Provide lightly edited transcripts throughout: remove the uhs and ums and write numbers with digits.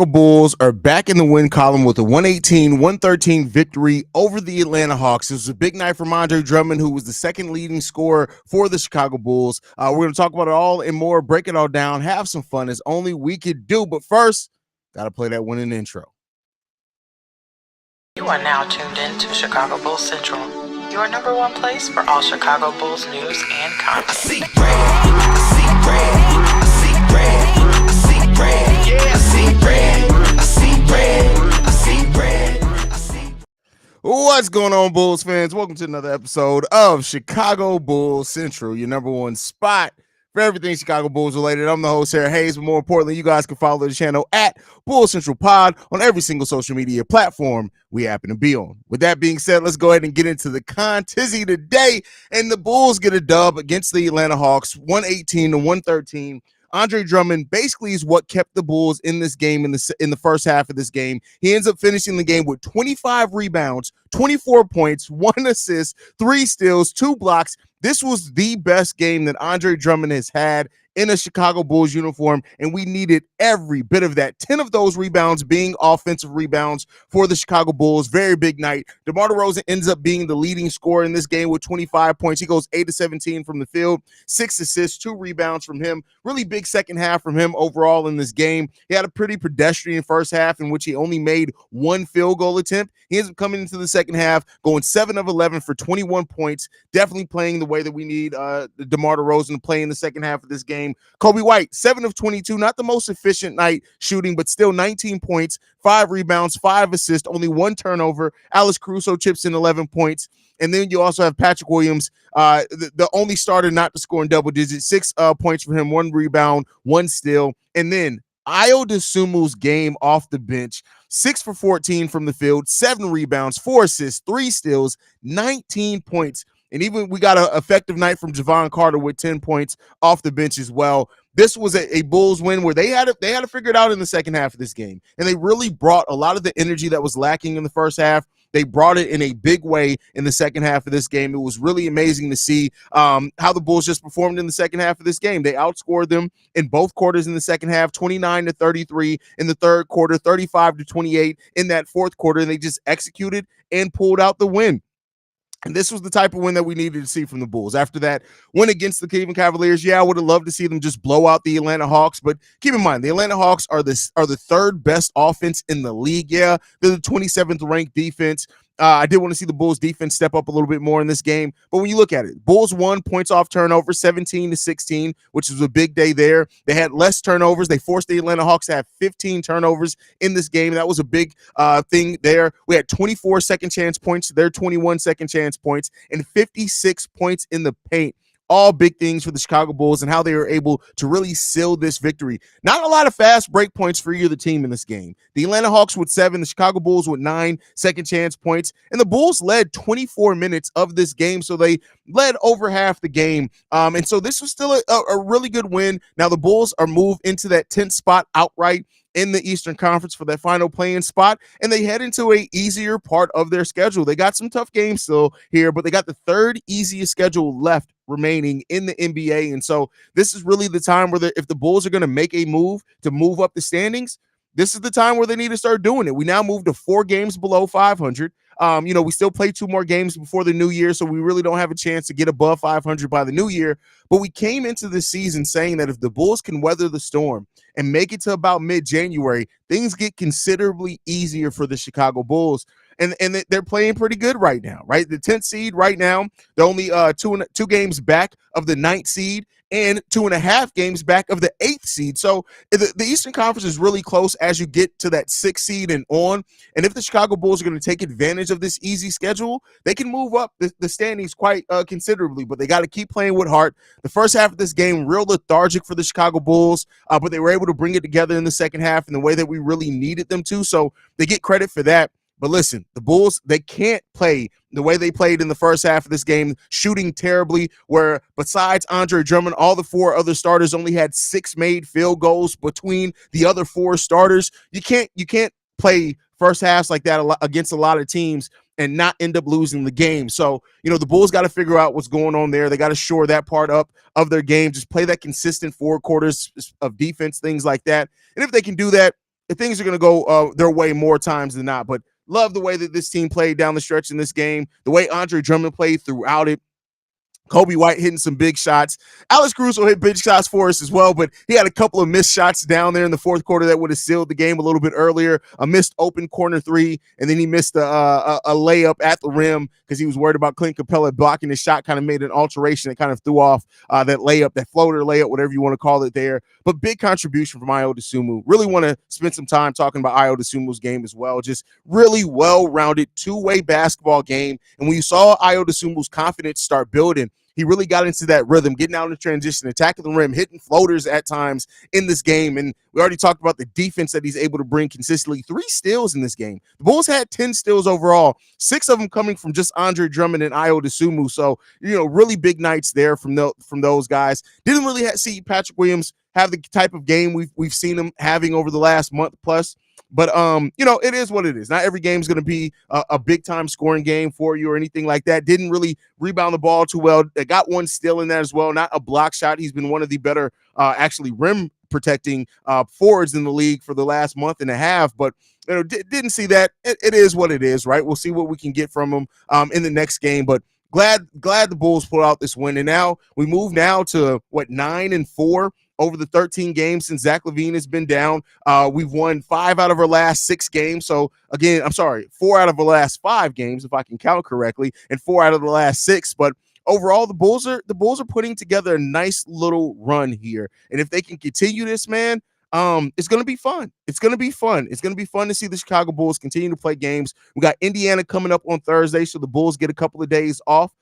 Bulls are back in the win column with a 118-113 victory over the Atlanta Hawks. It was a big night from Andre Drummond, who was the second leading scorer for the Chicago Bulls. We're going to talk about it all and more, break it all down, have some fun as only we could do. But first, got to play that winning intro. You are now tuned in to Chicago Bulls Central, your number one place for all Chicago Bulls news and content. I see red, I see red, I see red, I see red, yeah, I see red, I see red, I see red, I see. What's going on, Bulls fans? Welcome to another episode of Chicago Bulls Central, your number one spot for everything Chicago Bulls related. I'm the host here, Haize, but more importantly, you guys can follow the channel at Bulls Central Pod on every single social media platform we happen to be on. With that being said, let's go ahead and get into the contizzy today. And the Bulls get a dub against the Atlanta Hawks, 118-113. Andre Drummond basically is what kept the Bulls in this game in the first half of this game. He ends up finishing the game with 25 rebounds, 24 points, 1 assist, 3 steals, 2 blocks. This was the best game that Andre Drummond has had in a Chicago Bulls uniform, and we needed every bit of that. 10 of those rebounds being offensive rebounds for the Chicago Bulls. Very big night. DeMar DeRozan ends up being the leading scorer in this game with 25 points. He goes 8-17 from the field, 6 assists, 2 rebounds from him. Really big second half from him overall in this game. He had a pretty pedestrian first half in which he only made 1 field goal attempt. He ends up coming into the second half, going 7 of 11 for 21 points, definitely playing the way that we need DeMar DeRozan to play in the second half of this game. Kobe White, 7 of 22, not the most efficient night shooting, but still 19 points, 5 rebounds, 5 assists, only 1 turnover. Alex Caruso chips in 11 points. And then you also have Patrick Williams, the only starter not to score in double digits, 6 points for him, 1 rebound, 1 steal. And then Ayo Dosunmu's game off the bench, 6 for 14 from the field, 7 rebounds, 4 assists, 3 steals, 19 points. And even we got an effective night from Javon Carter with 10 points off the bench as well. This was a Bulls win where they had to figure it out in the second half of this game. And they really brought a lot of the energy that was lacking in the first half. They brought it in a big way in the second half of this game. It was really amazing to see how the Bulls just performed in the second half of this game. They outscored them in both quarters in the second half, 29-33 in the third quarter, 35-28 in that fourth quarter. And they just executed and pulled out the win. And this was the type of win that we needed to see from the Bulls. After that win against the Cleveland Cavaliers, yeah, I would have loved to see them just blow out the Atlanta Hawks. But keep in mind, the Atlanta Hawks are the third best offense in the league. Yeah, they're the 27th ranked defense. I did want to see the Bulls defense step up a little bit more in this game. But when you look at it, Bulls won points off turnover, 17-16, which was a big day there. They had less turnovers. They forced the Atlanta Hawks to have 15 turnovers in this game. That was a big thing there. We had 24 second chance points, their 21 second chance points, and 56 points in the paint. All big things for the Chicago Bulls and how they were able to really seal this victory. Not a lot of fast break points for either team in this game. The Atlanta Hawks with 7, the Chicago Bulls with 9 second chance points, and the Bulls led 24 minutes of this game, so they led over half the game. And so this was still a really good win. Now the Bulls are moved into that 10th spot outright in the Eastern Conference for that final play-in spot, and they head into a easier part of their schedule. They got some tough games still here, but they got the 3rd easiest schedule left remaining in the NBA. And so this is really the time where if the Bulls are going to make a move to move up the standings, this is the time where they need to start doing it. We now move to 4 games below 500. We still play 2 more games before the new year, so we really don't have a chance to get above 500 by the new year. But we came into this season saying that if the Bulls can weather the storm and make it to about mid-January, things get considerably easier for the Chicago Bulls. And they're playing pretty good right now, right? The 10th seed right now, they're only 2 games back of the 9th seed and 2.5 games back of the 8th seed. So the Eastern Conference is really close as you get to that 6th seed and on. And if the Chicago Bulls are going to take advantage of this easy schedule, they can move up the standings quite considerably, but they got to keep playing with heart. The first half of this game, real lethargic for the Chicago Bulls, but they were able to bring it together in the second half in the way that we really needed them to. So they get credit for that. But listen, the Bulls, they can't play the way they played in the first half of this game, shooting terribly, where besides Andre Drummond, all the 4 other starters only had 6 made field goals between the other 4 starters. You can't play first halves like that against a lot of teams and not end up losing the game. So, the Bulls got to figure out what's going on there. They got to shore that part up of their game, just play that consistent 4 quarters of defense, things like that. And if they can do that, things are going to go their way more times than not. But love the way that this team played down the stretch in this game, the way Andre Drummond played throughout it. Kobe White hitting some big shots. Alex Caruso hit big shots for us as well, but he had a couple of missed shots down there in the fourth quarter that would have sealed the game a little bit earlier. A missed open corner three, and then he missed a layup at the rim because he was worried about Clint Capella blocking his shot, kind of made an alteration that kind of threw off that layup, that floater layup, whatever you want to call it there. But big contribution from Ayo Dosunmu. Really want to spend some time talking about Ayo Dosunmu's game as well. Just really well-rounded two-way basketball game. And when you saw Ayo Dosunmu's confidence start building, he really got into that rhythm, getting out in the transition, attacking the rim, hitting floaters at times in this game. And we already talked about the defense that he's able to bring consistently. 3 steals in this game. The Bulls had 10 steals overall, 6 of them coming from just Andre Drummond and Ayo Dosunmu. So, really big nights there from those guys. Didn't really see Patrick Williams have the type of game we've seen him having over the last month plus. But, it is what it is. Not every game is going to be a big-time scoring game for you or anything like that. Didn't really rebound the ball too well. They got one steal in there as well. Not a block shot. He's been one of the better, actually, rim protecting forwards in the league for the last month and a half. But, didn't see that. It is what it is, right? We'll see what we can get from him in the next game. But glad the Bulls pulled out this win. And now we move now to, 9-4? Over the 13 games since Zach LaVine has been down. We've won 5 out of our last 6 games. So, again, 4 out of the last 5 games, if I can count correctly, and 4 out of the last 6. But overall, the Bulls are putting together a nice little run here. And if they can continue this, man, it's going to be fun. It's going to be fun. It's going to be fun to see the Chicago Bulls continue to play games. We got Indiana coming up on Thursday, so the Bulls get a couple of days off.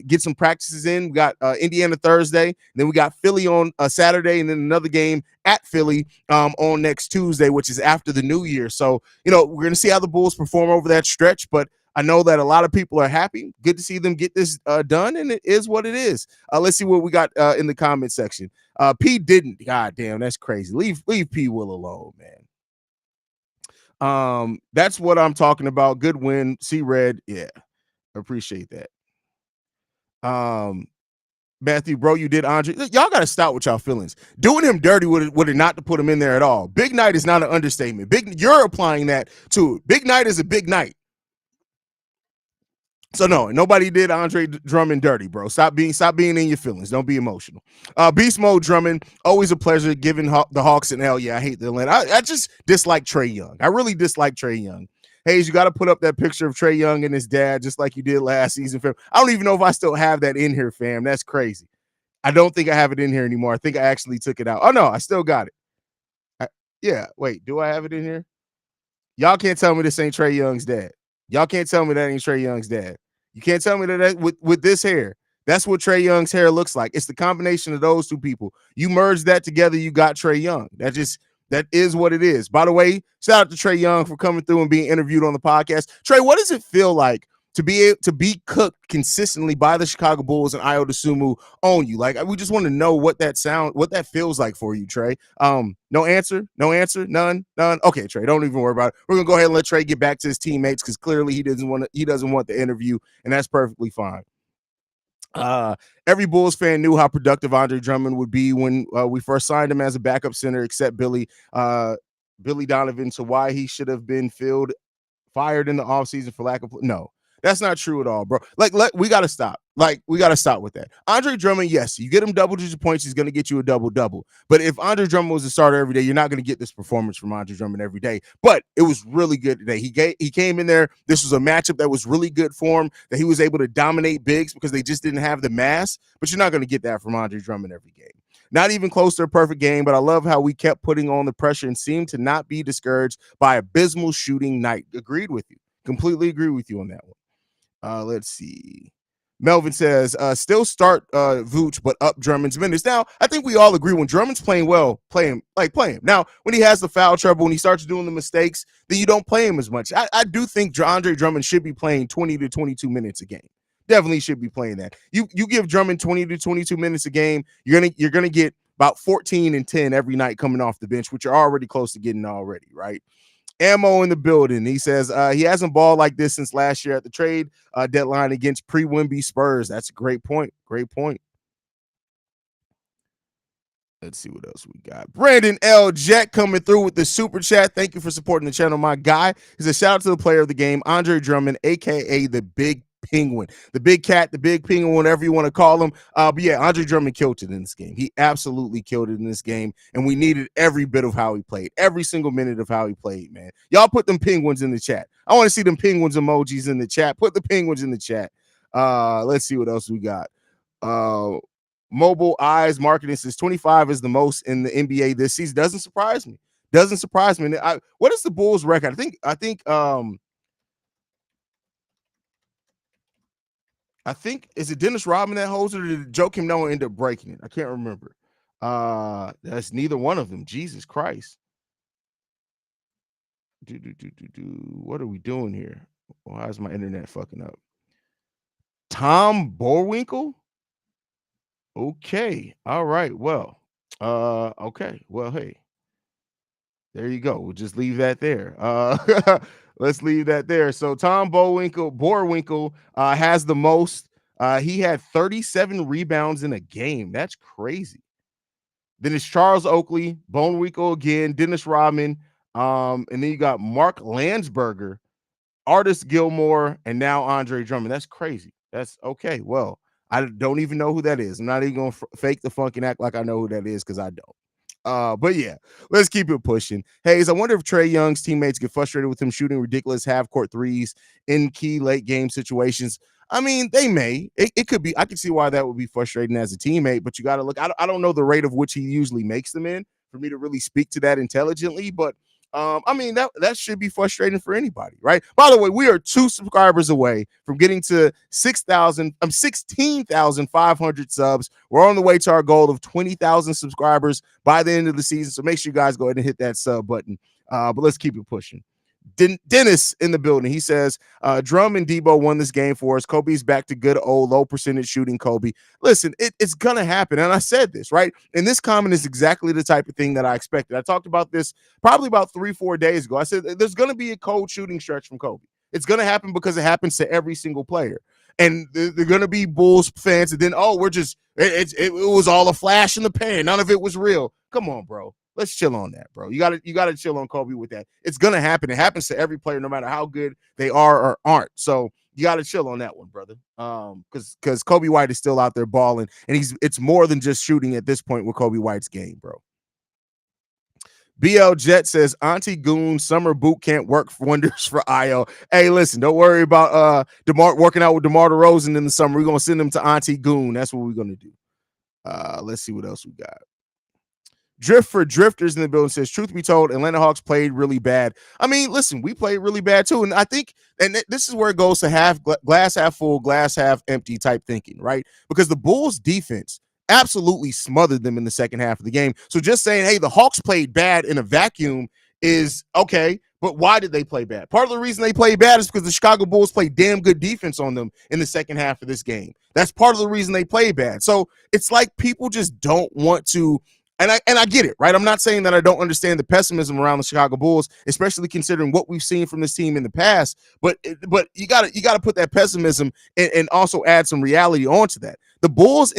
Get some practices in. We got Indiana Thursday, then we got Philly on Saturday, and then another game at Philly on next Tuesday, which is after the New Year. So, we're going to see how the Bulls perform over that stretch, but I know that a lot of people are happy. Good to see them get this done, and it is what it is. Let's see what we got in the comment section. P didn't. God damn, that's crazy. Leave P Will alone, man. That's what I'm talking about. Good win. See red. Yeah, appreciate that. Matthew, bro, you did Andre. Y'all got to stop with y'all feelings. Doing him dirty would have not to put him in there at all. Big night is not an understatement. You're applying that to it. Big night is a big night. So no, nobody did Andre Drummond dirty, bro. Stop being in your feelings. Don't be emotional. Beast Mode Drummond, always a pleasure giving the Hawks an L. Yeah, I hate the Atlanta. I just dislike Trae Young. I really dislike Trae Young. Haize, you got to put up that picture of Trae Young and his dad, just like you did last season, fam. I don't even know if I still have that in here, fam. That's crazy. I don't think I have it in here anymore. I think I actually took it out. Oh, no, I still got it. Yeah, wait, do I have it in here? Y'all can't tell me this ain't Trae Young's dad. Y'all can't tell me that ain't Trae Young's dad. You can't tell me that with this hair. That's what Trae Young's hair looks like. It's the combination of those two people. You merge that together, you got Trae Young. That is what it is. By the way, shout out to Trae Young for coming through and being interviewed on the podcast. Trae, what does it feel like to be cooked consistently by the Chicago Bulls and Ayo Dosunmu on you? Like, we just want to know what that feels like for you, Trae. No answer, none. Okay, Trae, don't even worry about it. We're gonna go ahead and let Trae get back to his teammates because clearly he doesn't want the interview, and that's perfectly fine. Every Bulls fan knew how productive Andre Drummond would be when we first signed him as a backup center, except Billy Donovan. So why he should have been fired in the offseason for lack of no. That's not true at all, bro. We got to stop. We got to stop with that. Andre Drummond, yes, you get him double-digit points, he's going to get you a double-double. But if Andre Drummond was a starter every day, you're not going to get this performance from Andre Drummond every day. But it was really good today. He came in there. This was a matchup that was really good for him, that he was able to dominate bigs because they just didn't have the mass. But you're not going to get that from Andre Drummond every game. Not even close to a perfect game, but I love how we kept putting on the pressure and seemed to not be discouraged by abysmal shooting night. Agreed with you. Completely agree with you on that one. Let's see. Melvin says, still start Vooch, but up Drummond's minutes. Now, I think we all agree when Drummond's playing well, play him. Now, when he has the foul trouble, when he starts doing the mistakes, then you don't play him as much. I do think Andre Drummond should be playing 20 to 22 minutes a game. Definitely should be playing that. You give Drummond 20 to 22 minutes a game, you're gonna get about 14 and 10 every night coming off the bench, which you're already close to getting already, right? Ammo in the building. He says he hasn't balled like this since last year at the trade deadline against pre-Wemby Spurs. That's a great point. Great point. Let's see what else we got. Brandon L. Jet coming through with the super chat. Thank you for supporting the channel, my guy. He says, shout out to the player of the game, Andre Drummond, aka the Big Penguin, the Big Cat, the Big Penguin, whatever you want to call him. But yeah, Andre Drummond killed it in this game. He absolutely killed it in this game, and we needed every bit of how he played, every single minute of how he played, man. Y'all put them penguins in the chat. I want to see them penguins emojis in the chat. Put the penguins in the chat. Let's see what else we got. Mobile Eyes Marketing says 25 is the most in the NBA this season. Doesn't surprise me. Doesn't surprise me. What is the Bulls record? I think is it Dennis Rodman that holds it, or did Joakim Noah end up breaking it? I can't remember. That's neither one of them. Jesus Christ. What are we doing here? Why is my internet fucking up? Tom Borwinkle? Okay. All right. Well, okay. Well, hey. There you go. We'll just leave that there. Let's leave that there. So Tom Borwinkle has the most. He had 37 rebounds in a game. That's crazy. Then it's Charles Oakley, Bonewinkle again, Dennis Rodman, and then you got Mark Landsberger, Artis Gilmore, and now Andre Drummond. That's crazy. That's okay. Well, I don't even know who that is. I'm not even gonna fake the funk and act like I know who that is because I don't. But yeah, let's keep it pushing. Haize, I wonder if Trae Young's teammates get frustrated with him shooting ridiculous half-court threes in key late game situations. I mean, they may. It could be. I can see why that would be frustrating as a teammate, but you got to look. I don't know the rate of which he usually makes them in for me to really speak to that intelligently, but I mean, that should be frustrating for anybody, right? By the way, we are 2 subscribers away from getting to 16,500 subs. We're on the way to our goal of 20,000 subscribers by the end of the season. So make sure you guys go ahead and hit that sub button. But let's keep it pushing. Dennis in the building. He says, Drum and Debo won this game for us. Kobe's back to good old low percentage shooting Kobe. Listen, it's going to happen. And I said this, right? And this comment is exactly the type of thing that I expected. I talked about this probably about 3-4 days ago. I said, there's going to be a cold shooting stretch from Kobe. It's going to happen because it happens to every single player. And they're going to be Bulls fans. And then, it was all a flash in the pan. None of it was real. Come on, bro. Let's chill on that, bro. You gotta chill on Kobe with that. It's gonna happen. It happens to every player, no matter how good they are or aren't. So you gotta chill on that one, brother. Because Kobe White is still out there balling, and it's more than just shooting at this point with Kobe White's game, bro. BL Jet says Auntie Goon summer boot camp work wonders for IO. Hey, listen, don't worry about DeMar working out with DeMar DeRozan in the summer. We're gonna send him to Auntie Goon. That's what we're gonna do. Let's see what else we got. Drift for Drifters in the building says, truth be told, Atlanta Hawks played really bad. I mean, listen, we played really bad too. And I think, and this is where it goes to glass half full, glass half empty type thinking, right? Because the Bulls defense absolutely smothered them in the second half of the game. So just saying, hey, the Hawks played bad in a vacuum is okay. But why did they play bad? Part of the reason they played bad is because the Chicago Bulls played damn good defense on them in the second half of this game. That's part of the reason they played bad. So it's like people just don't want to. And I get it, right? I'm not saying that I don't understand the pessimism around the Chicago Bulls, especially considering what we've seen from this team in the past. But you gotta put that pessimism and also add some reality onto that. The Bulls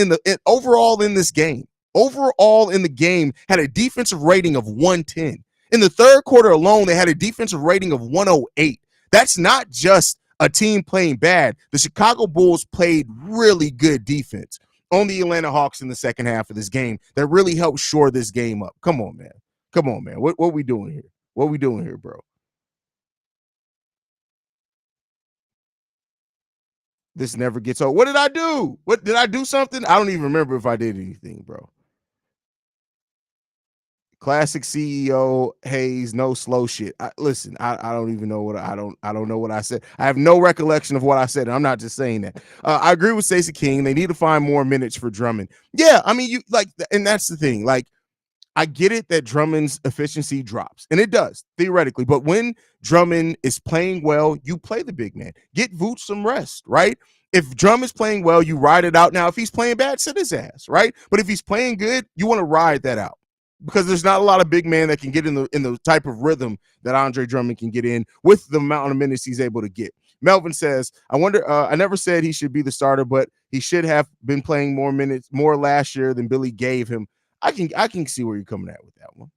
overall in the game had a defensive rating of 110. In the third quarter alone, they had a defensive rating of 108. That's not just a team playing bad. The Chicago Bulls played really good defense on the Atlanta Hawks in the second half of this game that really helped shore this game up. Come on, man. What we doing here? What we doing here, bro? This never gets old. What did I do? What did I do something? I don't even remember if I did anything, bro. Classic CEO Haize, no slow shit. I don't even know what I don't know what I said. I have no recollection of what I said. And I'm not just saying that. I agree with Stacey King. They need to find more minutes for Drummond. Yeah, I mean, and that's the thing. Like, I get it that Drummond's efficiency drops, and it does theoretically. But when Drummond is playing well, you play the big man. Get Vooch some rest, right? If Drummond's playing well, you ride it out. Now, if he's playing bad, sit his ass, right? But if he's playing good, you want to ride that out. Because there's not a lot of big men that can get in the type of rhythm that Andre Drummond can get in with the amount of minutes he's able to get. Melvin says, I wonder, I never said he should be the starter, but he should have been playing more minutes, more last year than Billy gave him. I can see where you're coming at with that one.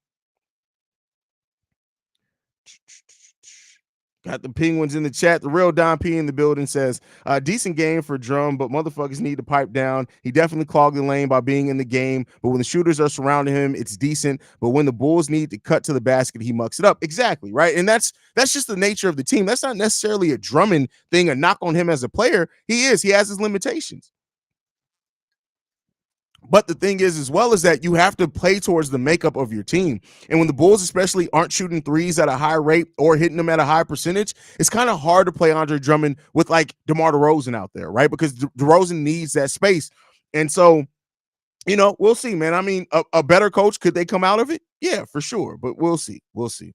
Got the Penguins in the chat. The real Don P in the building says, decent game for Drum, but motherfuckers need to pipe down. He definitely clogged the lane by being in the game, but when the shooters are surrounding him, it's decent. But when the Bulls need to cut to the basket, he mucks it up. Exactly, right? And that's just the nature of the team. That's not necessarily a Drummond thing, a knock on him as a player. He has his limitations. But the thing is, as well as that, you have to play towards the makeup of your team. And when the Bulls especially aren't shooting threes at a high rate or hitting them at a high percentage, it's kind of hard to play Andre Drummond with like DeMar DeRozan out there, right? Because DeRozan needs that space. And so, we'll see, man. I mean, a better coach, could they come out of it? Yeah, for sure. But we'll see. We'll see.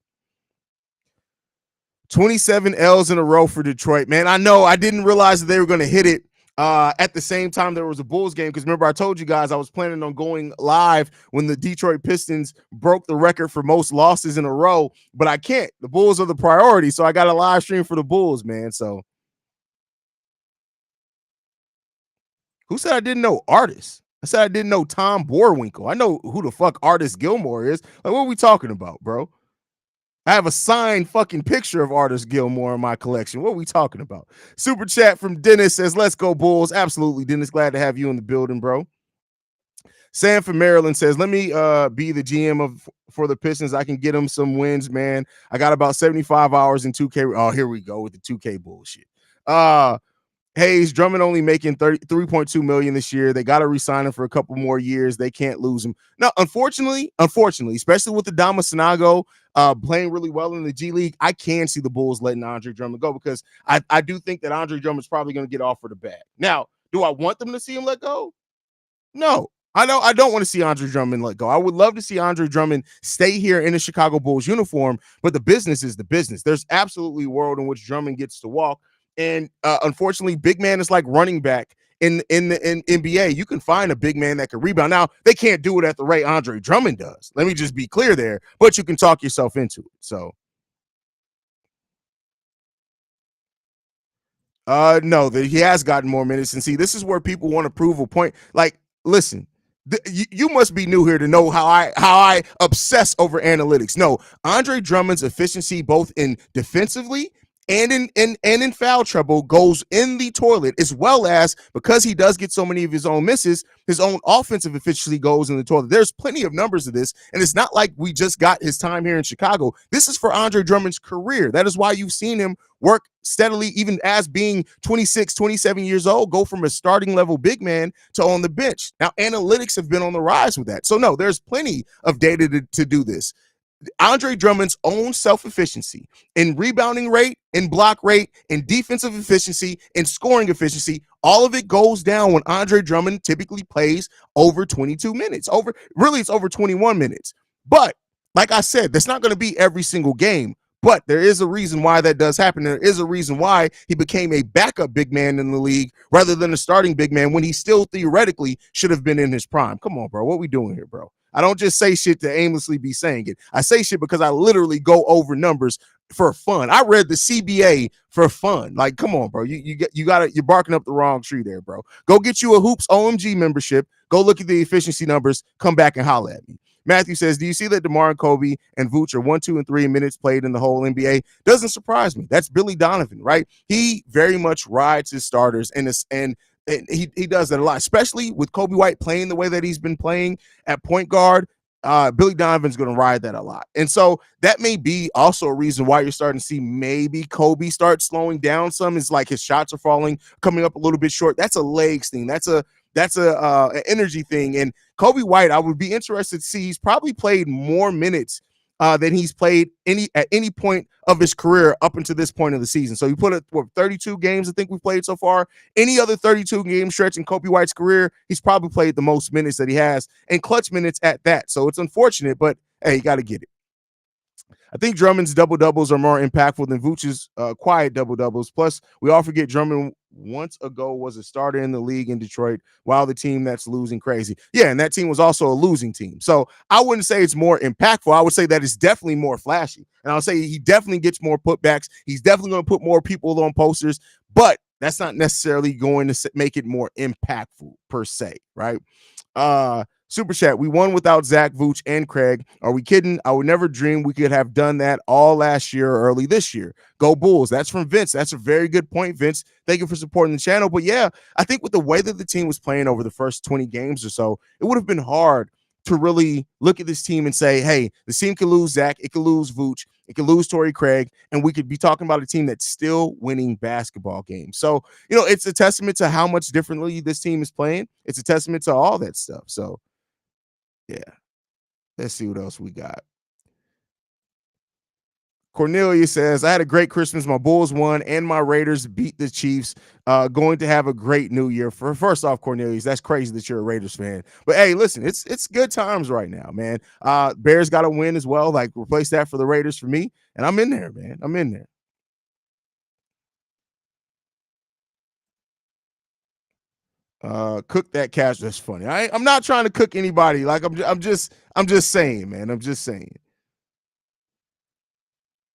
27 L's in a row for Detroit, man. I know I didn't realize that they were going to hit it at the same time there was a Bulls game, because remember I told you guys I was planning on going live when the Detroit Pistons broke the record for most losses in a row, but I can't. The Bulls are the priority, so I got a live stream for the Bulls, man. So who said I didn't know artists? I said I didn't know Tom Boerwinkle. I know who the fuck Artist Gilmore is. Like, what are we talking about, bro? I have a signed fucking picture of Artist Gilmore in my collection. What are we talking about? Super chat from Dennis says, let's go Bulls. Absolutely, Dennis. Glad to have you in the building, bro. Sam from Maryland says, let me be the GM for the Pistons. I can get them some wins, man. I got about 75 hours in 2K. Oh, here we go with the 2K bullshit. Haize, Drummond only making 3.2 million this year. They got to re-sign him for a couple more years. They can't lose him. No, unfortunately, especially with the Dama Sinago playing really well in the G League, I can see the Bulls letting Andre Drummond go, because I do think that Andre Drummond's probably going to get offered a bag. Now, do I want them to see him let go? No. I don't want to see Andre Drummond let go. I would love to see Andre Drummond stay here in a Chicago Bulls uniform, but the business is the business. There's absolutely a world in which Drummond gets to walk. And unfortunately, big man is like running back in NBA. You can find a big man that can rebound. Now, they can't do it at the rate Andre Drummond does. Let me just be clear there, but you can talk yourself into it. So, no, he has gotten more minutes. And see, this is where people want to prove a point. Like, listen, you must be new here to know how I obsess over analytics. No, Andre Drummond's efficiency, both in defensively and in foul trouble, goes in the toilet, as well as, because he does get so many of his own misses, his own offensive efficiency goes in the toilet. There's plenty of numbers of this, and it's not like we just got his time here in Chicago. This is for Andre Drummond's career. That is why you've seen him work steadily, even as being 26, 27 years old, go from a starting level big man to on the bench. Now, analytics have been on the rise with that. So no, there's plenty of data to do this. Andre Drummond's own self-efficiency in rebounding rate, in block rate, in defensive efficiency, in scoring efficiency, all of it goes down when Andre Drummond typically plays over 22 minutes. It's over 21 minutes. But like I said, that's not going to be every single game. But there is a reason why that does happen. There is a reason why he became a backup big man in the league rather than a starting big man when he still theoretically should have been in his prime. Come on, bro. What we doing here, bro? I don't just say shit to aimlessly be saying it. I say shit because I literally go over numbers for fun. I read the CBA for fun. Like, come on, bro. You're barking up the wrong tree there, bro. Go get you a Hoops OMG membership. Go look at the efficiency numbers. Come back and holler at me. Matthew says, do you see that DeMar and Kobe and Vooch are 1, 2, and 3 minutes played in the whole NBA? Doesn't surprise me. That's Billy Donovan, right? He very much rides his starters, and he does that a lot, especially with Kobe White playing the way that he's been playing at point guard. Billy Donovan's going to ride that a lot. And so that may be also a reason why you're starting to see maybe Kobe start slowing down some. Is like his shots are coming up a little bit short. That's a legs thing. That's a an energy thing. And Kobe White, I would be interested to see. He's probably played more minutes than he's played at any point of his career up until this point of the season. So you put it 32 games, I think we've played so far. Any other 32 game stretch in Kobe White's career, he's probably played the most minutes that he has, and clutch minutes at that. So it's unfortunate, but hey, you got to get it. I think Drummond's double-doubles are more impactful than Vooch's quiet double-doubles. Plus, we all forget Drummond once ago was a starter in the league in Detroit, while the team that's losing crazy. Yeah, and that team was also a losing team. So I wouldn't say it's more impactful. I would say that it's definitely more flashy. And I'll say he definitely gets more putbacks. He's definitely going to put more people on posters, but that's not necessarily going to make it more impactful per se, right? Super chat. We won without Zach, Vooch, and Craig. Are we kidding? I would never dream we could have done that all last year or early this year. Go Bulls. That's from Vince. That's a very good point, Vince. Thank you for supporting the channel. But yeah, I think with the way that the team was playing over the first 20 games or so, it would have been hard to really look at this team and say, hey, the team could lose Zach, it could lose Vooch, it could lose Torrey Craig, and we could be talking about a team that's still winning basketball games. So, it's a testament to how much differently this team is playing. It's a testament to all that stuff. So, yeah, let's see what else we got. Cornelia says, I had a great Christmas. My Bulls won and my Raiders beat the Chiefs. Going to have a great new year. First off, Cornelius, that's crazy that you're a Raiders fan. But hey, listen, it's good times right now, man. Bears got to win as well. Like, replace that for the Raiders for me. And I'm in there, man. I'm in there. Cook that cash. That's funny. I'm not trying to cook anybody. Like, I'm just saying, man. I'm just saying.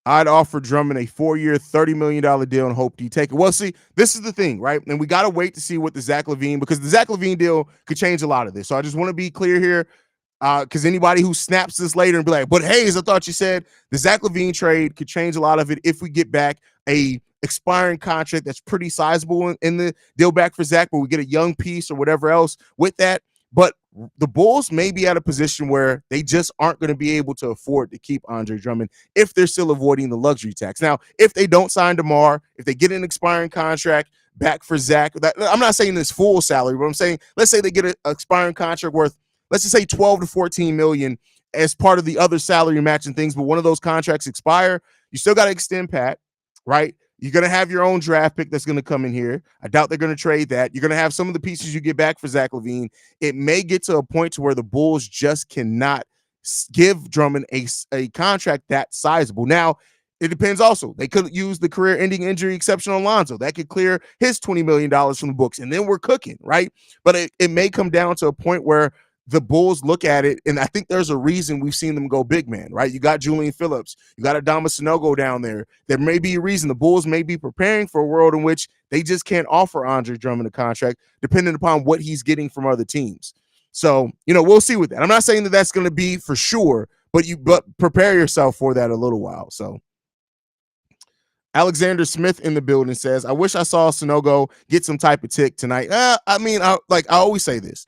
I'd offer Drummond a 4-year, $30 million deal and hope he'd take it. Well, see, this is the thing, right? And we got to wait to see what the Zach LaVine, because the Zach LaVine deal could change a lot of this. So I just want to be clear here, because anybody who snaps this later and be like, but Haize, I thought you said the Zach LaVine trade could change a lot of it if we get back a expiring contract that's pretty sizable in the deal back for Zach, but we get a young piece or whatever else with that. But the Bulls may be at a position where they just aren't going to be able to afford to keep Andre Drummond if they're still avoiding the luxury tax. Now, if they don't sign DeMar, if they get an expiring contract back for Zach, I'm not saying this full salary, but I'm saying, let's say they get an expiring contract worth, let's just say 12 to 14 million as part of the other salary matching things, but one of those contracts expire, you still got to extend Pat, right? You're going to have your own draft pick that's going to come in here. I doubt they're going to trade that. You're going to have some of the pieces you get back for Zach LaVine. It may get to a point to where the Bulls just cannot give Drummond a contract that sizable. Now, it depends also. They could use the career-ending injury exception on Lonzo. That could clear his $20 million from the books, and then we're cooking, right? But it may come down to a point where the Bulls look at it, and I think there's a reason we've seen them go big man, right? You got Julian Phillips, you got Adama Sanogo down there. There may be a reason the Bulls may be preparing for a world in which they just can't offer Andre Drummond a contract, depending upon what he's getting from other teams. So, we'll see with that. I'm not saying that that's going to be for sure, but prepare yourself for that a little while. So, Alexander Smith in the building says, I wish I saw Sanogo get some type of tick tonight. I always say this.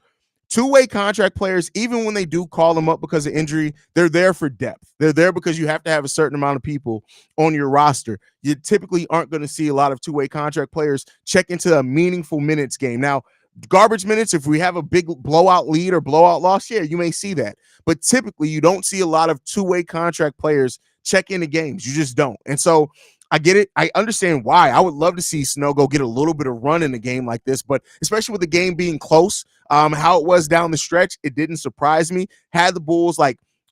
Two-way contract players, even when they do call them up because of injury, they're there for depth. They're there because you have to have a certain amount of people on your roster. You typically aren't going to see a lot of two-way contract players check into a meaningful minutes game. Now, garbage minutes, if we have a big blowout lead or blowout loss, yeah, you may see that. But typically, you don't see a lot of two-way contract players check into games. You just don't. And so I get it. I understand why. I would love to see Sanogo get a little bit of run in a game like this, but especially with the game being close, how it was down the stretch, it didn't surprise me. Had the Bulls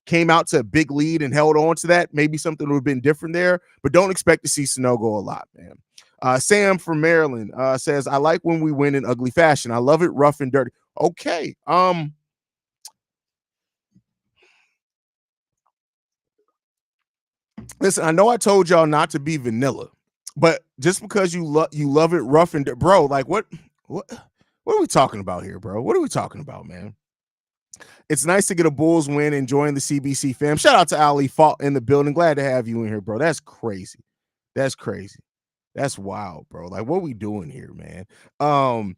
came out to a big lead and held on to that, maybe something would have been different there, but don't expect to see Sanogo a lot, man. Sam from Maryland says, I like when we win in ugly fashion. I love it rough and dirty. Okay. Listen, I know I told y'all not to be vanilla, but just because you love it rough and bro, like what are we talking about here, bro? What are we talking about, man? It's nice to get a Bulls win and join the CBC fam. Shout out to Ali Fault in the building. Glad to have you in here, bro. That's crazy. That's crazy. That's wild, bro. Like, what we doing here, man?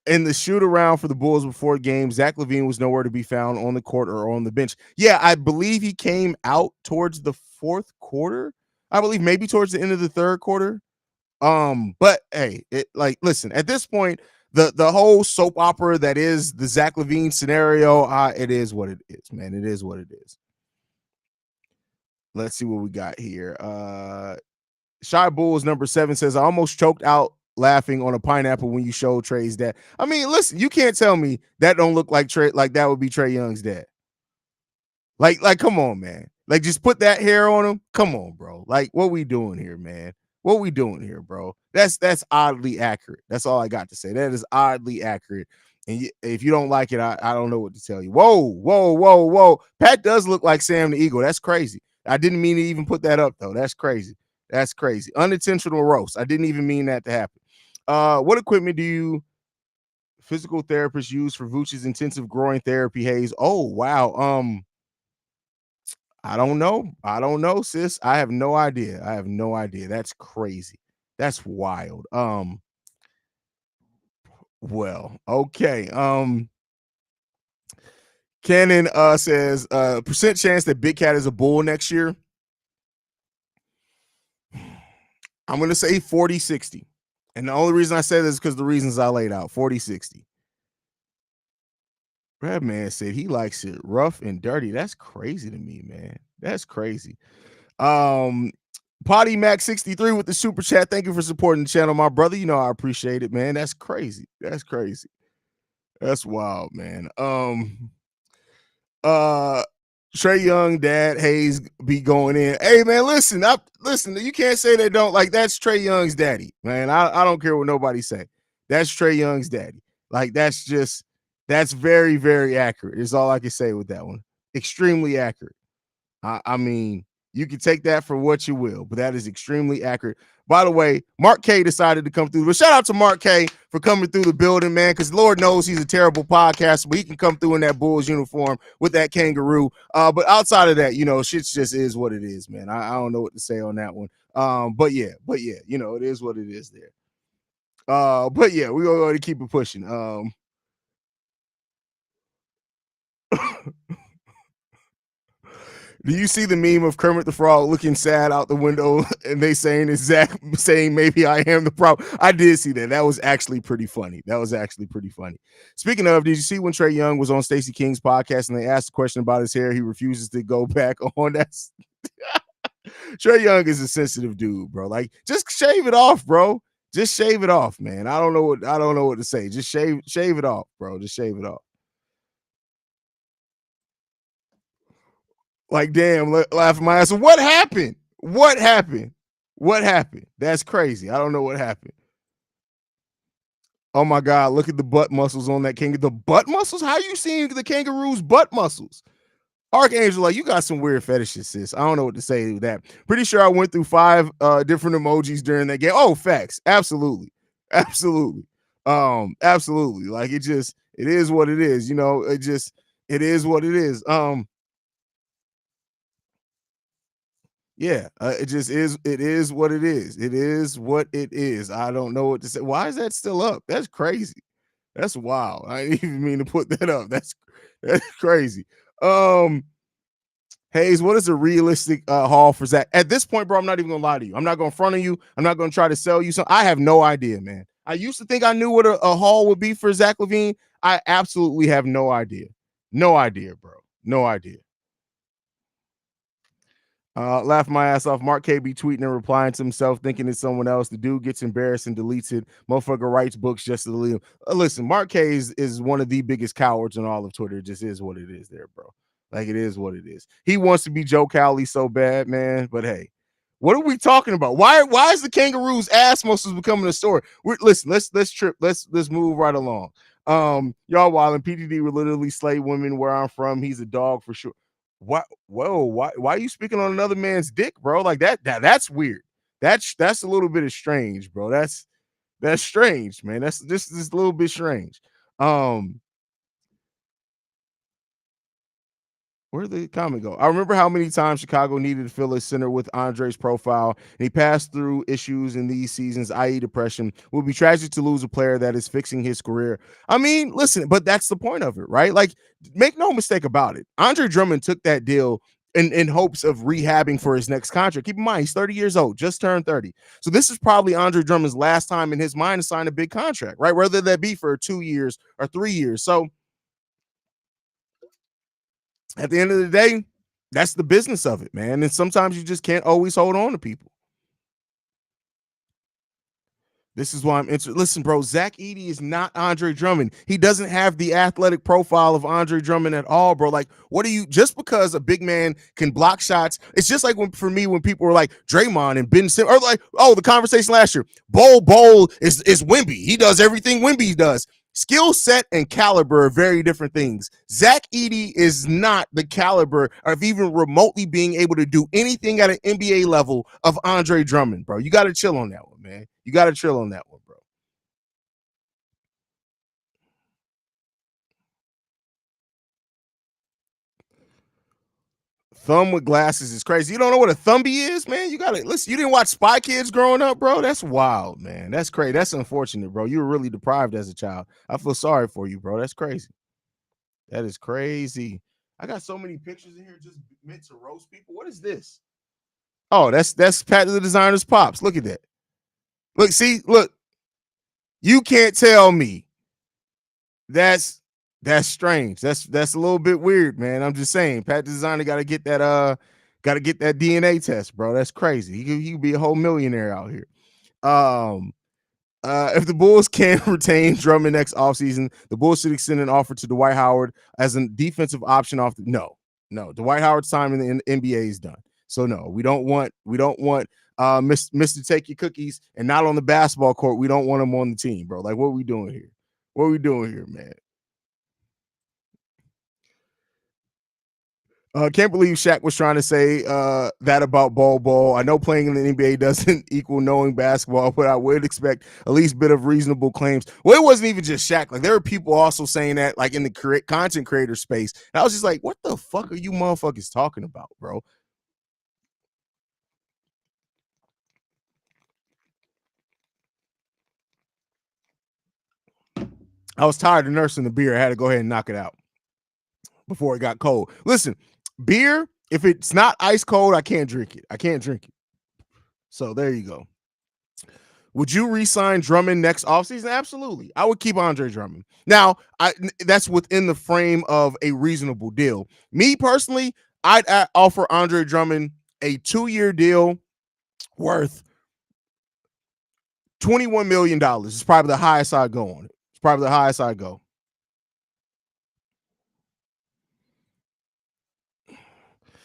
In the shoot around for the Bulls before game, Zach LaVine was nowhere to be found on the court or on the bench. Yeah, I believe he came out towards the fourth quarter. I believe maybe towards the end of the third quarter. But hey, listen, at this point, the whole soap opera that is the Zach LaVine scenario, it is what it is, man. It is what it is. Let's see what we got here. Shy Bulls number 7 says, I almost choked out laughing on a pineapple when you showed Trey's dad. I mean, listen, you can't tell me that don't look like Trey, like that would be Trae Young's dad. Like, come on, man. Like, just put that hair on him. Come on, bro. Like, what we doing here, man? What we doing here, bro? That's oddly accurate. That's all I got to say. That is oddly accurate. And if you don't like it, I don't know what to tell you. Whoa. Pat does look like Sam the Eagle. That's crazy. I didn't mean to even put that up, though. That's crazy. That's crazy. Unintentional roast. I didn't even mean that to happen. What equipment do you physical therapist used for Vooch's intensive growing therapy, Haize. Oh, wow. I don't know, sis. I have no idea. That's crazy. That's wild. Well, okay. Cannon says percent chance that Big Cat is a bull next year. I'm going to say 40-60. And the only reason I say this is because the reasons I laid out. 40-60. That man said he likes it rough and dirty. That's crazy to me, man. That's crazy. Potty Mac 63 with the super chat. Thank you for supporting the channel, my brother. You know I appreciate it, man. That's crazy. That's wild, man. Trae Young, Dad, Haize be going in. Hey, man, listen, you can't say they don't. Like, that's Trae Young's daddy, man. I don't care what nobody say. That's Trae Young's daddy. Like, that's very, very accurate is all I can say with that one. Extremely accurate. I mean, you can take that for what you will, but that is extremely accurate. By the way, Mark K decided to come through. But shout out to Mark K for coming through the building, man, because Lord knows he's a terrible podcaster, but he can come through in that Bulls uniform with that kangaroo. But outside of that, you know, shit just is what it is, man. I don't know what to say on that one. But yeah, you know, it is what it is there. But yeah, we're going to keep it pushing. Do you see the meme of Kermit the Frog looking sad out the window and they saying it's Zach saying maybe I am the problem? I did see that. That was actually pretty funny. Speaking of, did you see when Trae Young was on Stacey King's podcast and they asked a question about his hair? He refuses to go back on that. Trae Young is a sensitive dude, bro. Like, just shave it off, bro. Just shave it off, man. I don't know what to say. Just shave it off, bro. Just shave it off. Like, damn, laughing my ass. What happened? That's crazy. I don't know what happened. Oh my God, look at the butt muscles on that kangaroo. The butt muscles? How you seeing the kangaroo's butt muscles? Archangel, like, you got some weird fetishes, sis. I don't know what to say to that. Pretty sure I went through 5 different emojis during that game. Oh, facts. Absolutely. Absolutely. Like, it is what it is. You know, it is what it is. Yeah, it is what it is. It is what it is. I don't know what to say. Why is that still up? That's crazy. That's wild. I didn't even mean to put that up. That's crazy. Haize, what is a realistic haul for Zach? At this point, bro, I'm not even gonna lie to you. I'm not gonna front on you. I'm not gonna try to sell you something. I have no idea, man. I used to think I knew what a haul would be for Zach LaVine. I absolutely have no idea. No idea, bro. No idea. Laugh my ass off. Mark KB tweeting and replying to himself, thinking it's someone else. The dude gets embarrassed and deletes it. Motherfucker writes books just to delete him. Listen, Mark K is one of the biggest cowards on all of Twitter. It just is what it is there, bro. Like, it is what it is. He wants to be Joe Cowley so bad, man. But hey, what are we talking about? Why is the kangaroo's ass muscles becoming a story? Listen, let's move right along. Y'all wildin'. PDD would literally slay women where I'm from. He's a dog for sure. What? Whoa! Why are you speaking on another man's dick, bro? Like that's weird. That's a little bit of strange, bro. That's strange, man. That's just a little bit strange. Where did the comment go? I remember how many times Chicago needed to fill a center with Andre's profile, and he passed through issues in these seasons, i.e. depression. It would be tragic to lose a player that is fixing his career. I mean, listen, but that's the point of it, right? Like, make no mistake about it. Andre Drummond took that deal in hopes of rehabbing for his next contract. Keep in mind, he's 30 years old, just turned 30. So this is probably Andre Drummond's last time in his mind to sign a big contract, right? Whether that be for 2 years or 3 years. So at the end of the day, that's the business of it, man. And sometimes you just can't always hold on to people. This is why I'm interested. Listen, bro, Zach Edey is not Andre Drummond. He doesn't have the athletic profile of Andre Drummond at all, bro. Like, what are you, just because a big man can block shots? It's just like for me, when people were like Draymond and Ben Simmons, or like, oh, the conversation last year, Bol is Wemby. He does everything Wemby does. Skill set and caliber are very different things. Zach Edey is not the caliber of even remotely being able to do anything at an NBA level of Andre Drummond, bro. You got to chill on that one, man. You got to chill on that one, bro. Thumb with glasses is crazy. You don't know what a thumbie is, man? You gotta listen. You didn't watch Spy Kids growing up, bro? That's wild, man. That's crazy. That's unfortunate, bro. You were really deprived as a child. I feel sorry for you, bro. That's crazy. That is crazy. I got so many pictures in here just meant to roast people. What is this? Oh, that's Pat the Designer's pops. Look at that. Look, see, look. You can't tell me that's strange. That's a little bit weird, man. I'm just saying, Pat the Designer got to get that DNA test, bro. That's crazy. He could be a whole millionaire out here. If the Bulls can't retain Drummond next offseason, the Bulls should extend an offer to Dwight Howard as a defensive option off the no. Dwight Howard's time in the NBA is done. So no, we don't want Mr. Take Your Cookies and not on the basketball court. We don't want him on the team, bro. Like, what are we doing here? What are we doing here, man? Can't believe Shaq was trying to say that about Ball. I know playing in the NBA doesn't equal knowing basketball, but I would expect at least a bit of reasonable claims. Well, it wasn't even just Shaq. Like, there were people also saying that, like, in the content creator space. And I was just like, what the fuck are you motherfuckers talking about, bro? I was tired of nursing the beer. I had to go ahead and knock it out before it got cold. Listen, beer, if it's not ice cold, I can't drink it. So there you go. Would you re-sign Drummond next offseason? Absolutely. I would keep Andre Drummond. Now, that's within the frame of a reasonable deal. Me personally, I'd offer Andre Drummond a 2-year deal worth $21 million. It's probably the highest I'd go on it. It's probably the highest I'd go.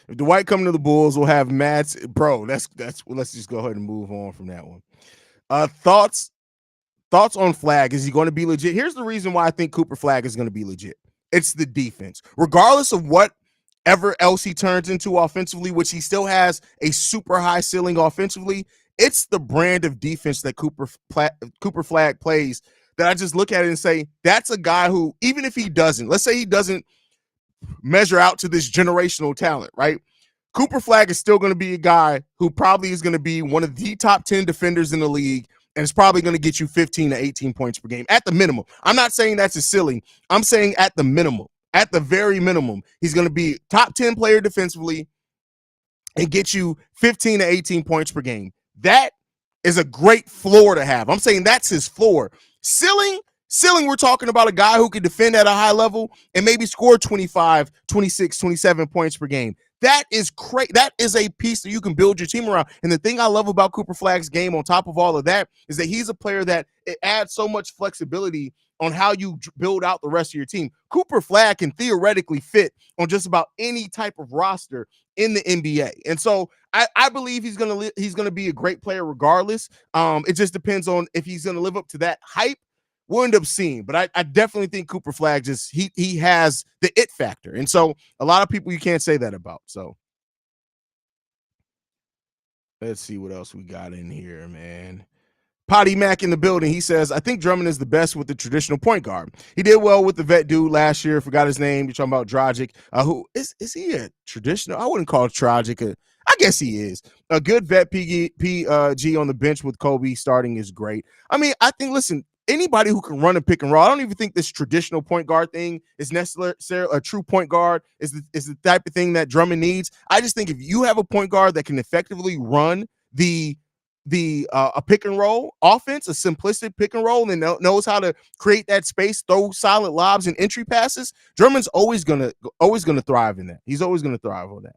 If Dwight come to the Bulls, we'll have Matt's bro. Let's just go ahead and move on from that one. Thoughts on Flag. Is he going to be legit? Here's the reason why I think Cooper Flag is going to be legit. It's the defense. Regardless of whatever else he turns into offensively, which he still has a super high ceiling offensively, it's the brand of defense that Cooper Flag plays that I just look at it and say, that's a guy who, even if he doesn't, let's say he doesn't measure out to this generational talent, right? Cooper Flag is still going to be a guy who probably is going to be one of the top 10 defenders in the league, and it's probably going to get you 15 to 18 points per game at the minimum. I'm not saying that's a ceiling. I'm saying at the minimum, at the very minimum, he's going to be top 10 player defensively and get you 15 to 18 points per game. That is a great floor to have. I'm saying that's his floor. Ceiling, we're talking about a guy who can defend at a high level and maybe score 25, 26, 27 points per game. That is great. That is a piece that you can build your team around. And the thing I love about Cooper Flag's game on top of all of that is that he's a player that it adds so much flexibility on how you build out the rest of your team. Cooper Flag can theoretically fit on just about any type of roster in the NBA. And so I believe he's gonna be a great player regardless. It just depends on if he's gonna live up to that hype. We'll end up seeing, but I definitely think Cooper Flag just he has the it factor, and so a lot of people you can't say that about. So let's see what else we got in here, man. Potty Mac in the building. He says, I think Drummond is the best with the traditional point guard. He did well with the vet dude last year. Forgot his name. You're talking about Dragic. Who is he a traditional? I wouldn't call Dragic I guess he is. A good vet PG on the bench with Kobe starting is great. I mean, I think, listen, anybody who can run a pick and roll, I don't even think this traditional point guard thing is necessarily a true point guard is the type of thing that Drummond needs. I just think if you have a point guard that can effectively run a pick and roll offense, a simplistic pick and roll, and knows how to create that space, throw solid lobs and entry passes, Drummond's always gonna thrive in that. He's always gonna thrive on that.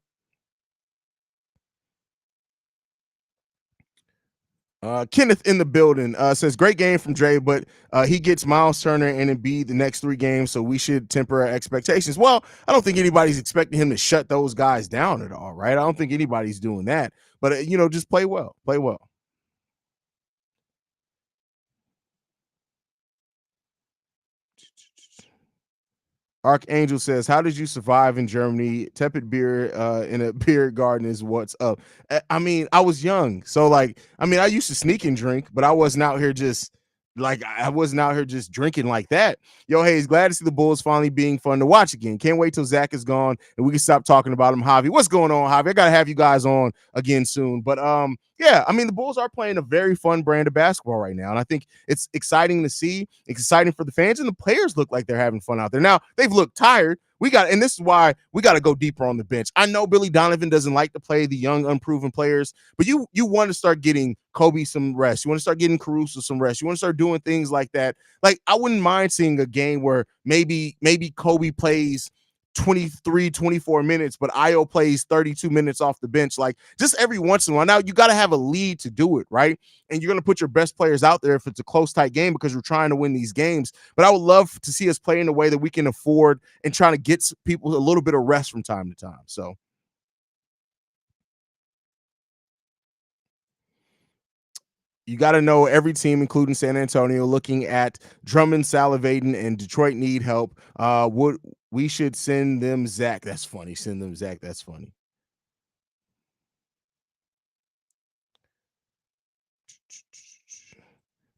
Kenneth in the building says, great game from Dre, but he gets Miles Turner and Embiid the next 3 games, so we should temper our expectations. Well, I don't think anybody's expecting him to shut those guys down at all, right? I don't think anybody's doing that. But, just play well. Play well. Archangel says, how did you survive in Germany? Tepid beer in a beer garden is what's up. I mean, I was young. So, I used to sneak and drink, but I wasn't out here just like I wasn't out here just drinking like that. Yo, Haize, glad to see the Bulls finally being fun to watch again. Can't wait till Zach is gone and we can stop talking about him. Javi, what's going on, Javi? I gotta have you guys on again soon. But yeah, I mean the Bulls are playing a very fun brand of basketball right now, and I think it's exciting to see. It's exciting for the fans, and the players look like they're having fun out there. Now they've looked tired. And this is why we got to go deeper on the bench. I know Billy Donovan doesn't like to play the young, unproven players, but you want to start getting Kobe some rest. You want to start getting Caruso some rest. You want to start doing things like that. Like I wouldn't mind seeing a game where maybe Kobe plays 23, 24 minutes, but Io plays 32 minutes off the bench. Like just every once in a while. Now you got to have a lead to do it, right? And you're going to put your best players out there if it's a close, tight game because you're trying to win these games. But I would love to see us play in a way that we can afford and trying to get people a little bit of rest from time to time. So you got to know every team, including San Antonio, looking at Drummond salivating and Detroit need help. We should send them Zach. That's funny. Send them Zach. That's funny.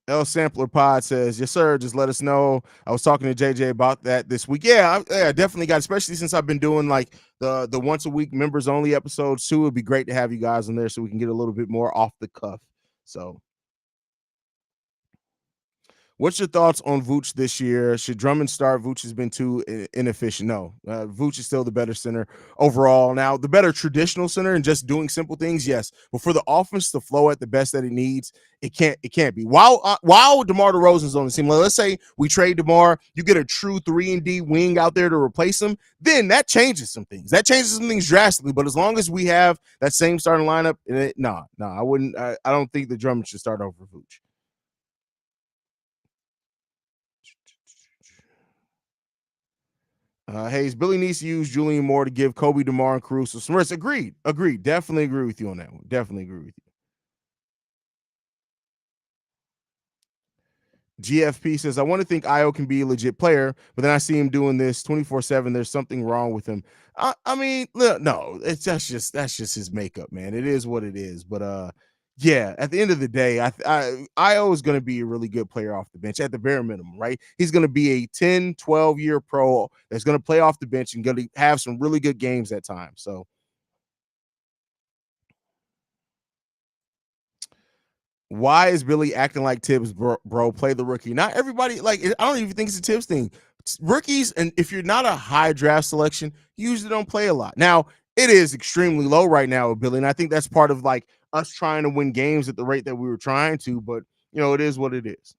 L Sampler Pod says, yes, sir. Just let us know. I was talking to JJ about that this week. Yeah, I definitely got, especially since I've been doing like the once a week members only episodes too. It'd be great to have you guys on there so we can get a little bit more off the cuff. So what's your thoughts on Vooch this year? Should Drummond start? Vooch has been too inefficient. No, Vooch is still the better center overall. Now, the better traditional center and just doing simple things, yes. But for the offense to flow at the best that it needs, it can't be. While DeMar DeRozan's on the team, let's say we trade DeMar, you get a true 3-and-D wing out there to replace him, then that changes some things. That changes some things drastically. But as long as we have that same starting lineup, I wouldn't. I don't think the Drummond should start over Vooch. Haize, Billy needs to use Julian Moore to give Kobe, DeMar, and Caruso some rest. Agreed. Definitely agree with you on that one. Definitely agree with you. GFP says, I want to think Io can be a legit player, but then I see him doing this 24/7. There's something wrong with him. I mean, no, that's just his makeup, man. It is what it is. But yeah, at the end of the day, Io is going to be a really good player off the bench at the bare minimum, right? He's going to be a 10, 12-year pro that's going to play off the bench and going to have some really good games at times. So why is Billy acting like Tibbs, bro? Play the rookie. Not everybody, like, I don't even think it's a Tibbs thing. Rookies, and if you're not a high draft selection, you usually don't play a lot. Now, it is extremely low right now with Billy, and I think that's part of like us trying to win games at the rate that we were trying to, but it is what it is.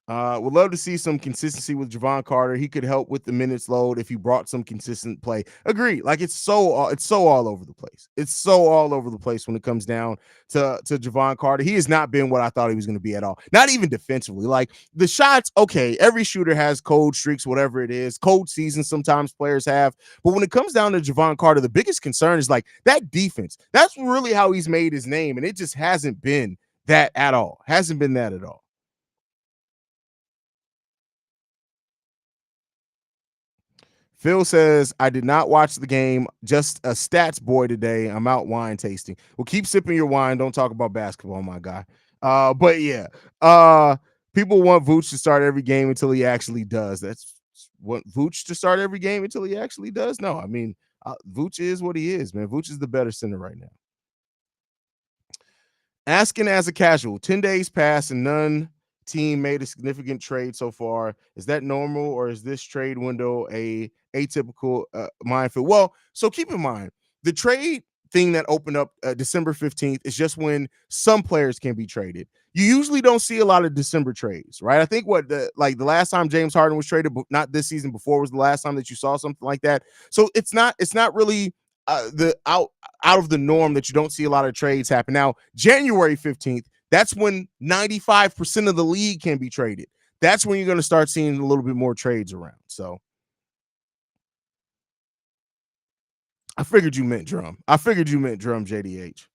Would love to see some consistency with Javon Carter. He could help with the minutes load if he brought some consistent play. Agreed. Like it's so all over the place. It's so all over the place when it comes down to Javon Carter. He has not been what I thought he was going to be at all. Not even defensively. Like the shots, okay, every shooter has cold streaks, whatever it is. Cold seasons sometimes players have. But when it comes down to Javon Carter, the biggest concern is like that defense. That's really how he's made his name, and it just hasn't been that at all. Hasn't been that at all. Phil says, I did not watch the game, just a stats boy today. I'm out wine tasting. Well, keep sipping your wine. Don't talk about basketball, my guy. But yeah, people want Vooch to start every game until he actually does. That's what Vooch to start every game until he actually does. No, I mean, Vooch is what he is, man. Vooch is the better center right now. Asking as a casual, 10 days passed and none team made a significant trade so far. Is that normal, or is this trade window a atypical minefield? Well, so keep in mind the trade thing that opened up December 15th is just when some players can be traded. You usually don't see a lot of December trades, right? I think the last time James Harden was traded, but not this season before, was the last time that you saw something like that. So it's not really the out of the norm that you don't see a lot of trades happen. Now, January 15th, that's when 95% of the league can be traded. That's when you're going to start seeing a little bit more trades around. So I figured you meant Drum. JDH.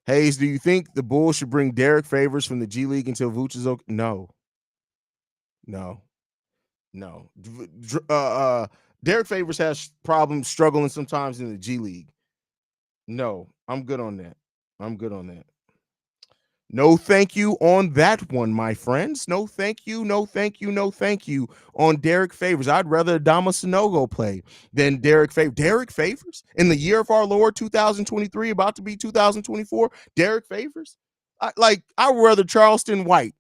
Haize, do you think the Bulls should bring Derek Favors from the G League until Vooch is okay? No. Derek Favors has problems struggling sometimes in the G League. No, I'm good on that. No thank you on that one, my friends. No thank you, no thank you, no thank you on Derek Favors. I'd rather Adama Sanogo play than Derek Favors. Derek Favors in the year of our Lord 2023, about to be 2024. Derek Favors? I would rather Charleston White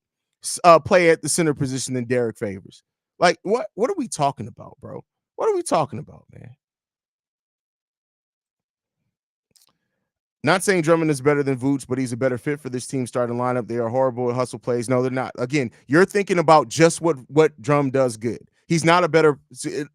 play at the center position than Derek Favors. Like, what are we talking about, bro? What are we talking about, man? Not saying Drummond is better than Vooch, but he's a better fit for this team starting lineup. They are horrible at hustle plays. No, they're not. Again, you're thinking about just what Drum does good. He's not a better.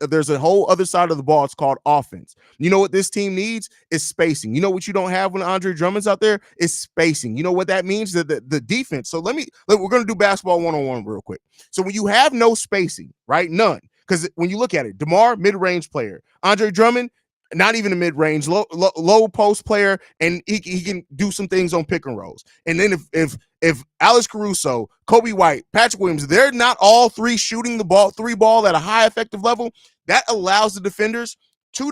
There's a whole other side of the ball. It's called offense. You know what this team needs is spacing. You know what you don't have when Andre Drummond's out there is spacing. You know what that means? That the defense. So we're going to do basketball 1-on-1 real quick. So when you have no spacing, right? None. Because when you look at it, DeMar, mid-range player. Andre Drummond, not even a mid-range, low post player, and he can do some things on pick and rolls. And then if Alex Caruso, Kobe White, Patrick Williams, they're not all three shooting the three ball at a high effective level, that allows the defenders. One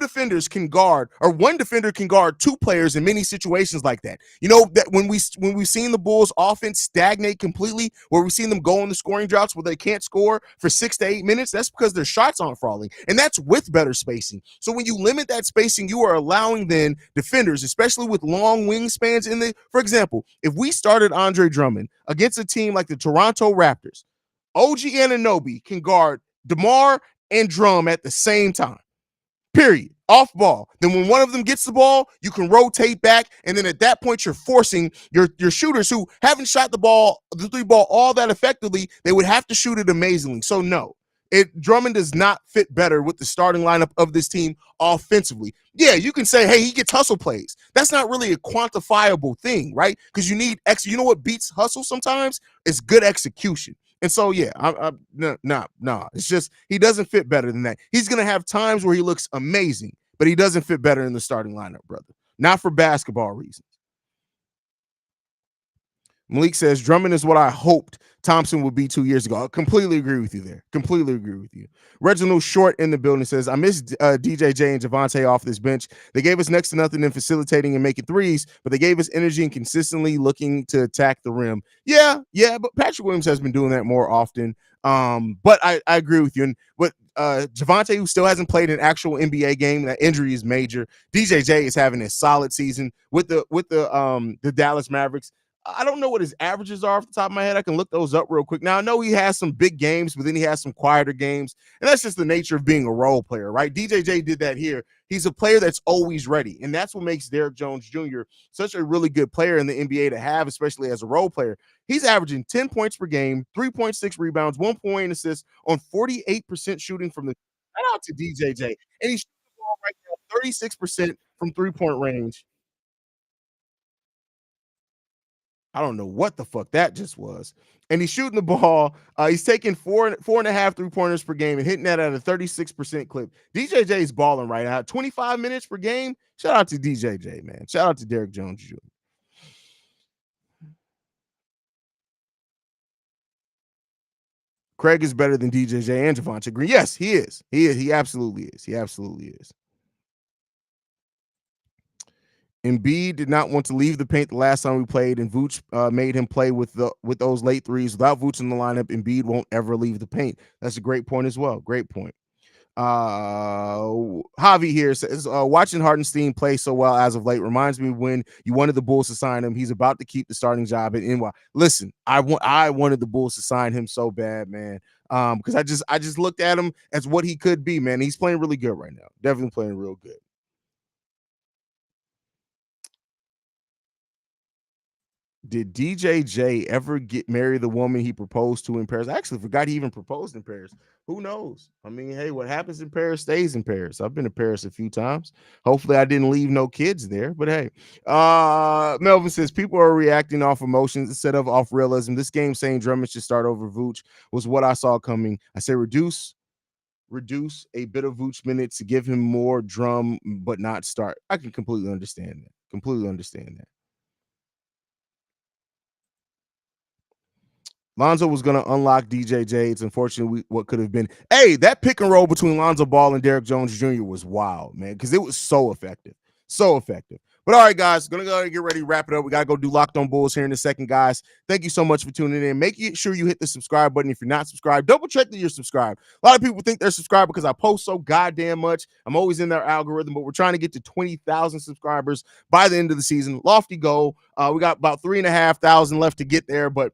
defender can guard two players in many situations like that. You know that when we've seen the Bulls offense stagnate completely, where we've seen them go on the scoring droughts where they can't score for 6 to 8 minutes, that's because their shots aren't falling, and that's with better spacing. So when you limit that spacing, you are allowing then defenders, especially with long wingspans for example, if we started Andre Drummond against a team like the Toronto Raptors, OG Anunoby can guard DeMar and Drum at the same time. Period. Off ball. Then when one of them gets the ball, you can rotate back, and then at that point, you're forcing your shooters who haven't shot the three ball all that effectively. They would have to shoot it amazingly. So no, Drummond does not fit better with the starting lineup of this team offensively. Yeah, you can say, hey, he gets hustle plays. That's not really a quantifiable thing, right? Because you need you know what beats hustle sometimes? It's good execution. And so, yeah, nah. It's just he doesn't fit better than that. He's going to have times where he looks amazing, but he doesn't fit better in the starting lineup, brother. Not for basketball reasons. Malik says, Drummond is what I hoped Thompson would be 2 years ago. I completely agree with you there. Completely agree with you. Reginald Short in the building says, I miss DJJ and Javante off this bench. They gave us next to nothing in facilitating and making threes, but they gave us energy and consistently looking to attack the rim. Yeah, but Patrick Williams has been doing that more often. But I agree with you. And what Javante, who still hasn't played an actual NBA game, that injury is major. DJJ is having a solid season with the Dallas Mavericks. I don't know what his averages are off the top of my head. I can look those up real quick. Now, I know he has some big games, but then he has some quieter games. And that's just the nature of being a role player, right? DJJ did that here. He's a player that's always ready. And that's what makes Derrick Jones Jr. such a really good player in the NBA to have, especially as a role player. He's averaging 10 points per game, 3.6 rebounds, 1 point assist on 48% shooting from the – shout out to DJJ. And he's shooting the ball right now 36% from three-point range. I don't know what the fuck that just was. And he's shooting the ball. He's taking four and a half 3-pointers per game and hitting that at a 36% clip. DJJ is balling right now. 25 minutes per game. Shout out to DJJ, man. Shout out to Derrick Jones Jr. Craig is better than DJJ and Javonte Green. Yes, he is. He absolutely is. He absolutely is. Embiid did not want to leave the paint the last time we played, and Vooch made him play with those late threes. Without Vooch in the lineup, Embiid won't ever leave the paint. That's a great point as well. Great point. Javi here says, watching Hartenstein play so well as of late reminds me when you wanted the Bulls to sign him. He's about to keep the starting job at NY. Listen, I wanted the Bulls to sign him so bad, man. Because I just looked at him as what he could be, man. He's playing really good right now. Definitely playing real good. Did DJJ ever marry the woman he proposed to in Paris? I actually forgot he even proposed in Paris. Who knows? I mean, hey, what happens in Paris stays in Paris. I've been to Paris a few times. Hopefully I didn't leave no kids there, but hey. Melvin says people are reacting off emotions instead of off realism. This game saying Drummond should start over Vooch was what I saw coming. I say reduce a bit of Vooch minutes to give him more drum, but not start. I can completely understand that. Completely understand that. Lonzo was going to unlock DJJ. It's unfortunately what could have been. Hey, that pick and roll between Lonzo Ball and Derrick Jones Jr. was wild, man, because it was so effective. So effective. But all right, guys, gonna go ahead and get ready to wrap it up. We gotta go do Locked On Bulls here in a second, guys. Thank you so much for tuning in. Make sure you hit the subscribe button if you're not subscribed. Double check that you're subscribed. A lot of people think they're subscribed because I post so goddamn much. I'm always in their algorithm, but we're trying to get to 20,000 subscribers by the end of the season. Lofty goal. We got about 3,500 left to get there, but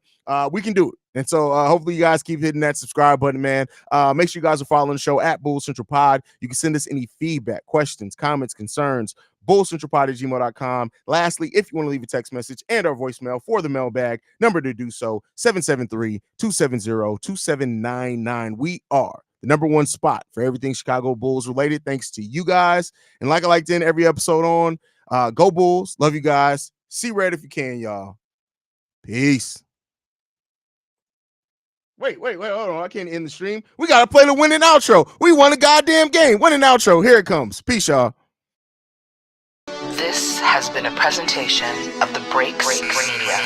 we can do it. And so hopefully you guys keep hitting that subscribe button, man. Make sure you guys are following the show at Bulls Central Pod. You can send us any feedback, questions, comments, concerns, bullcentralpod@gmail.com. Lastly, if you want to leave a text message and our voicemail for the mailbag, number to do so, 773-270-2799. We are the number one spot for everything Chicago Bulls related, thanks to you guys. And like I like to end every episode on, go Bulls. Love you guys. See red if you can, y'all. Peace. Wait, hold on. I can't end the stream. We got to play the winning outro. We won a goddamn game. Winning outro. Here it comes. Peace, y'all. This has been a presentation of the Breaks Media.